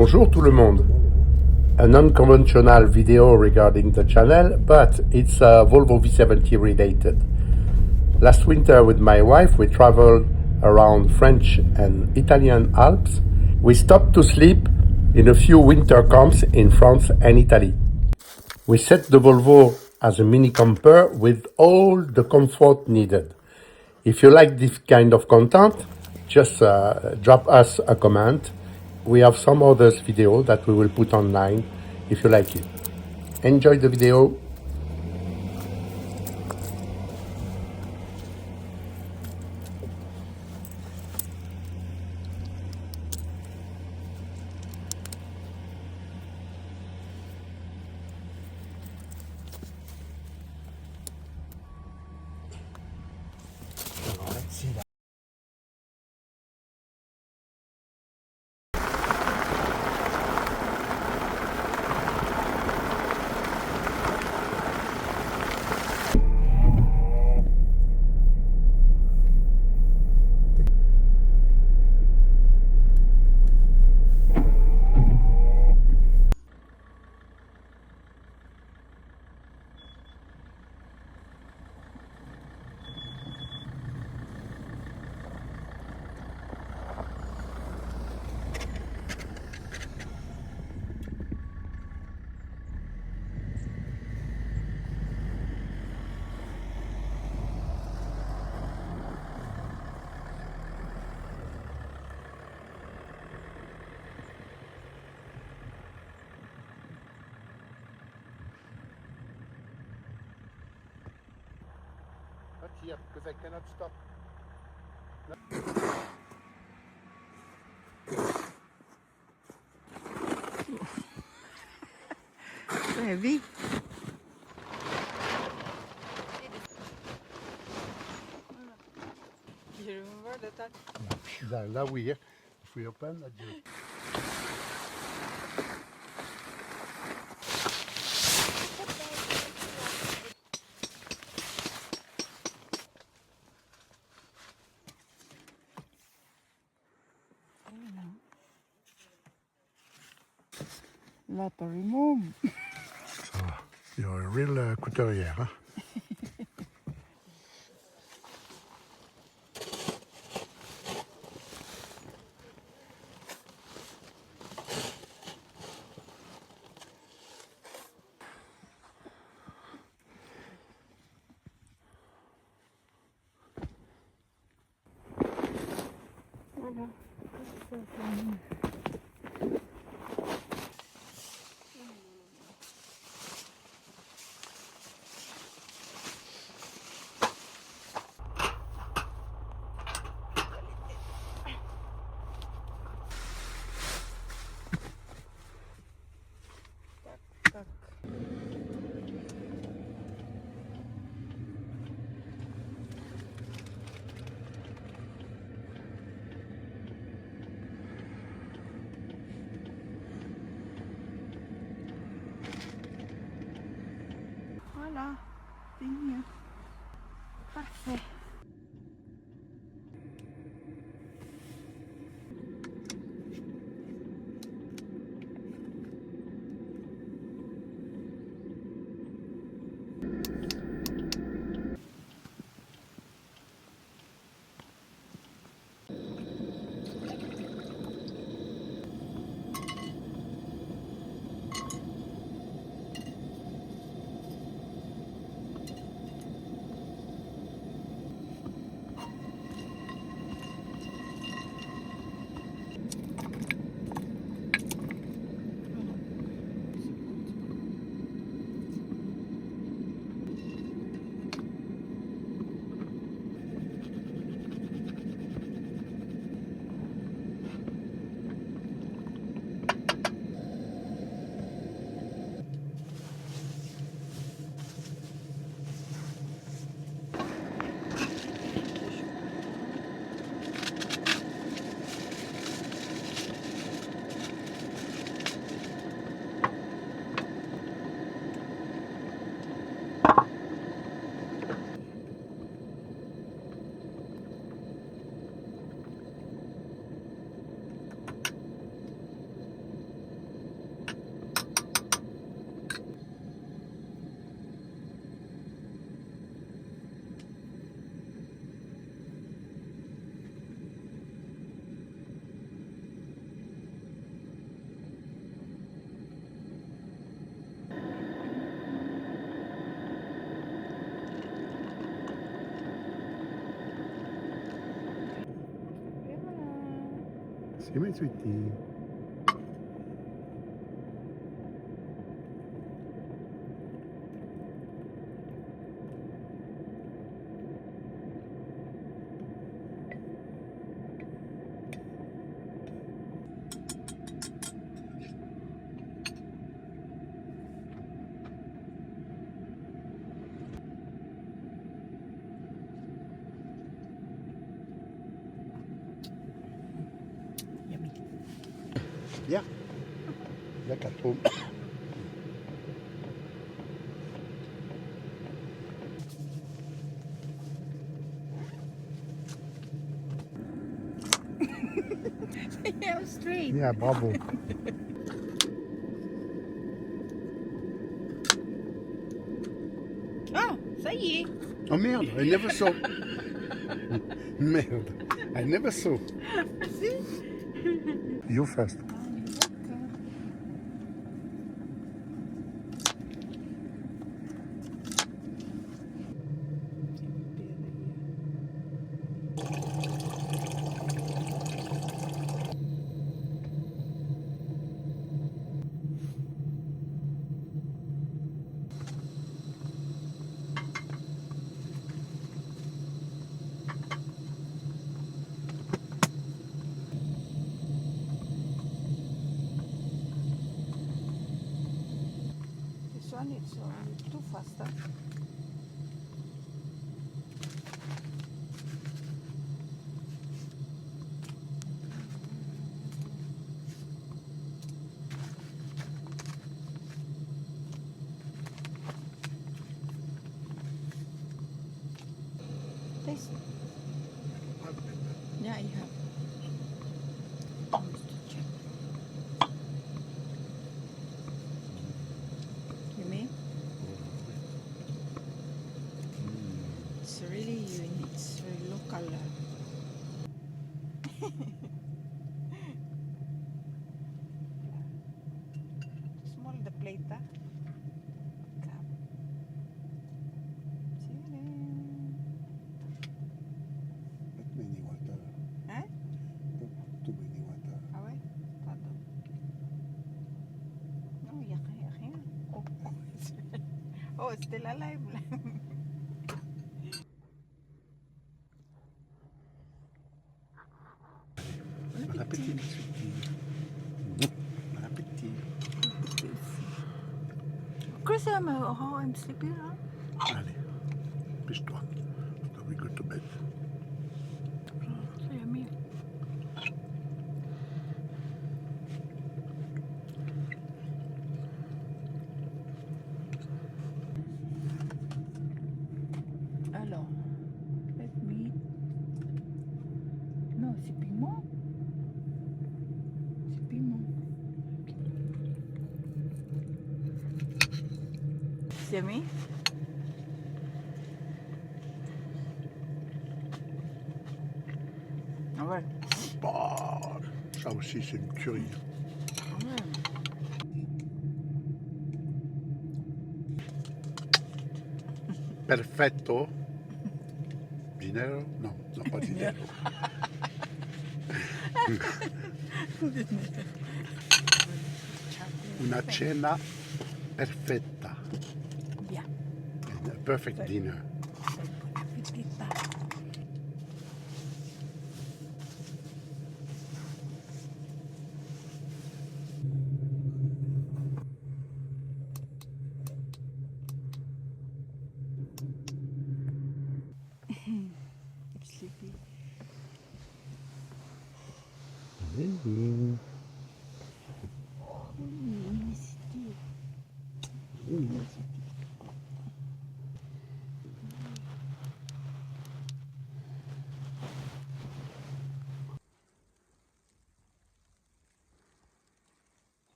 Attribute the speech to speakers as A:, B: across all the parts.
A: Bonjour tout le monde. An unconventional video regarding the channel, but it's Volvo V70 related. Last winter with my wife we traveled around French and Italian Alps. We stopped to sleep in a few winter camps in France and Italy. We set the Volvo as a mini camper with all the comfort needed. If you like this kind of content, just drop us a comment. We have some others video that we will put online if you like it. Enjoy the video. Not here, because I cannot stop.
B: So heavy. You remember the time?
A: Là oui, if we open, that's it.
B: Lot to remove.
A: So, you're a real couturière, huh?
B: Voilà. Tac. Voilà, c'est mieux. Parfait.
A: See my sweetie.
B: Yummy.
A: Yeah. Like at home.
B: Yeah, straight.
A: Yeah, bravo.
B: Oh, ça y est.
A: Oh merde, I never saw. Merde, I never saw. You first.
B: This one is too fast. Huh? Taste. Yeah, I have. Just to check. You mean? It's really unique. It's very local. Small the plate. Huh? Come.
A: Not many water.
B: Hein?
A: Not too many water.
B: Ah ouais? Pardon. Non, il n'y a rien. Oh, oh it's still alive.
A: Bon appétit, ma sweetie. Bon appétit.
B: Chris, I'm sleepy, huh?
A: Allez, dépêche-toi. So we go to bed.
B: So yummy. Alors, let me. Non, c'est piment. C'est piment. C'est yummy. Ah ouais.
A: Bah, ça aussi, c'est une tuerie. Perfetto. Dinero? No, no, pas dinero. Una cena perfetta.
B: Bien.
A: A perfect dinner.
B: Appetita. Sleepy.
A: Oh,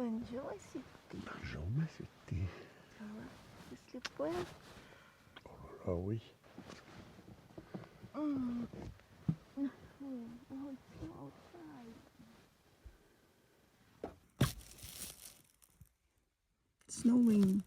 B: Bonjour, c'est
A: bonjour, ma sweetie.
B: ça va? Sleep well?
A: are we?
B: Oh, it's outside. Snowing.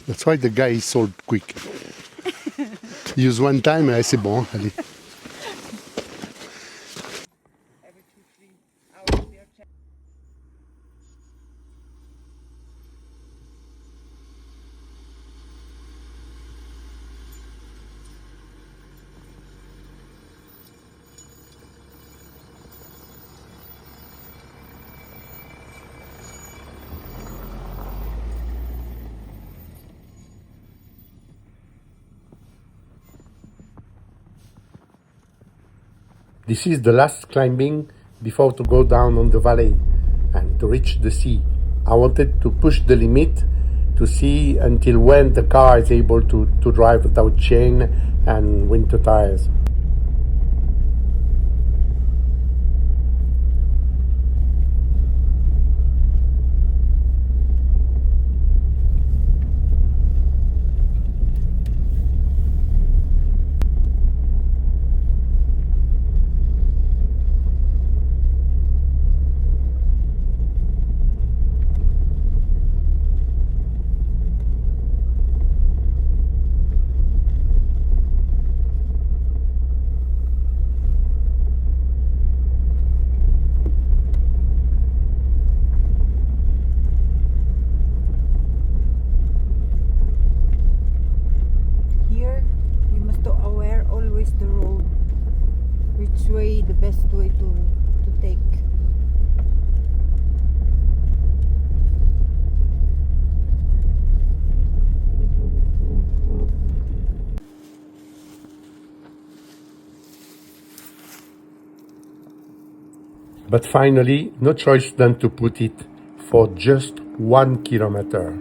A: That's why the guy is sold quick. Use one time, c'est bon, allez.
B: Every 2-3 hours we are checking.
A: This is the last climbing before to go down on the valley and to reach the sea. I wanted to push the limit to see until when the car is able to drive without chain and winter tires.
B: Here, we must be aware always the road, which way the best way to take.
A: But finally, no choice than to put it for just 1 kilometer.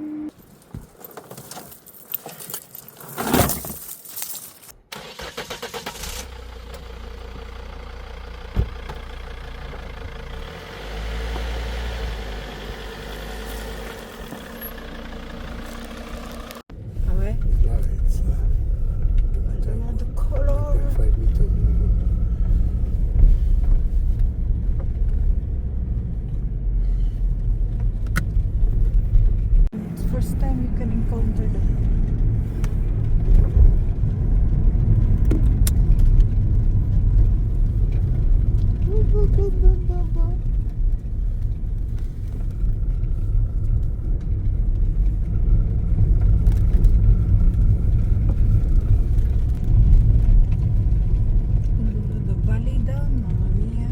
B: Ah ouais?
A: Là, it's
B: I don't know the color.
A: 25 meters.
B: encounter that. The valley down, Mamma Mia.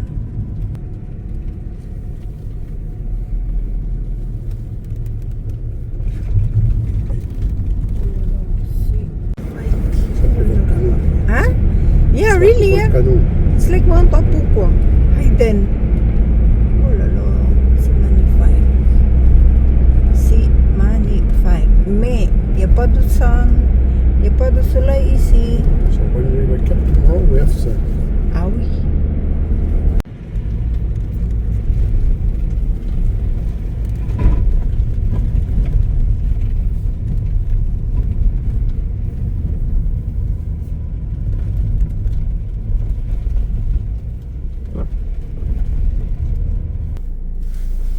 B: Huh? Yeah, really, yeah. It's like Mount Apuco. Hidden. Oh là là, c'est magnifique. C'est magnifique. Mais il n'y a pas de sun, il n'y a pas de soleil ici.
A: So when we wake up tomorrow, we have sun.
B: Ah oui.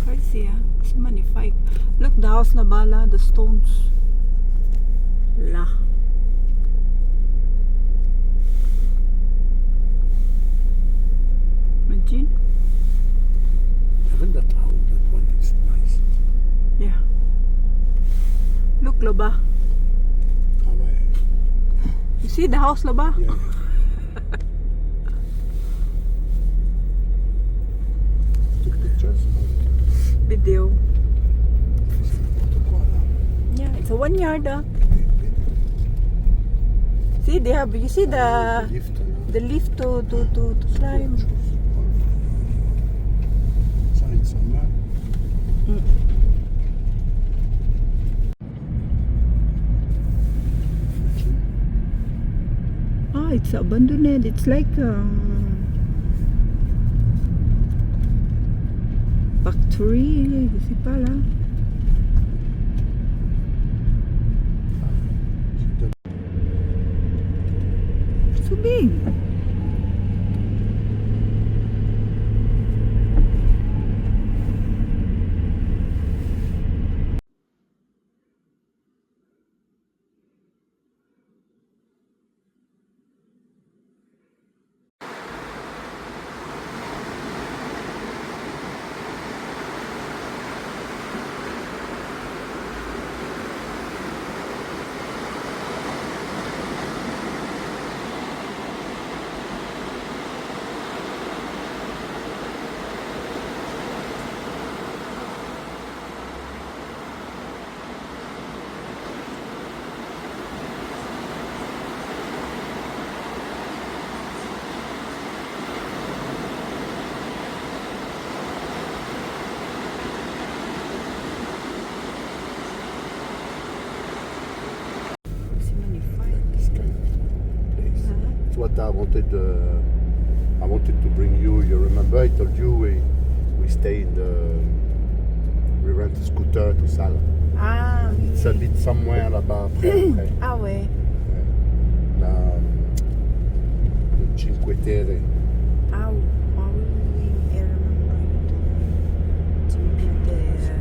B: Crazy, hein? C'est magnifique. Look, the house là-bas, là, the stones. Là. Imagine.
A: Even that one is nice.
B: Yeah. Look là-bas.
A: Ah ouais.
B: You see the house là-bas?
A: Yeah. Take pictures.
B: Video.
A: C'est n'importe quoi là.
B: Yeah, it's a 1 yard. See, they have. You see the
A: Lift là.
B: the lift to climb.
A: Ça, il s'en va.
B: Ah, it's abandoned. It's like factory. Je sais pas là. So big.
A: What I wanted to bring you. You remember I told you we stay in we rent a scooter to Sal.
B: Ah oui.
A: It's a bit somewhere là-bas après.
B: Ah ouais.
A: La Cinque Terre.
B: Ah oui, ah oui, oui, I remember it. To be there.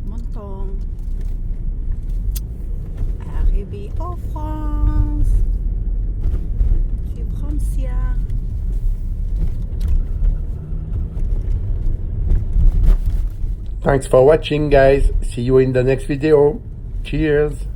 B: Monton. Arrivé en France. Je suis Francia.
A: Thanks for watching, guys. See you in the next video. Cheers.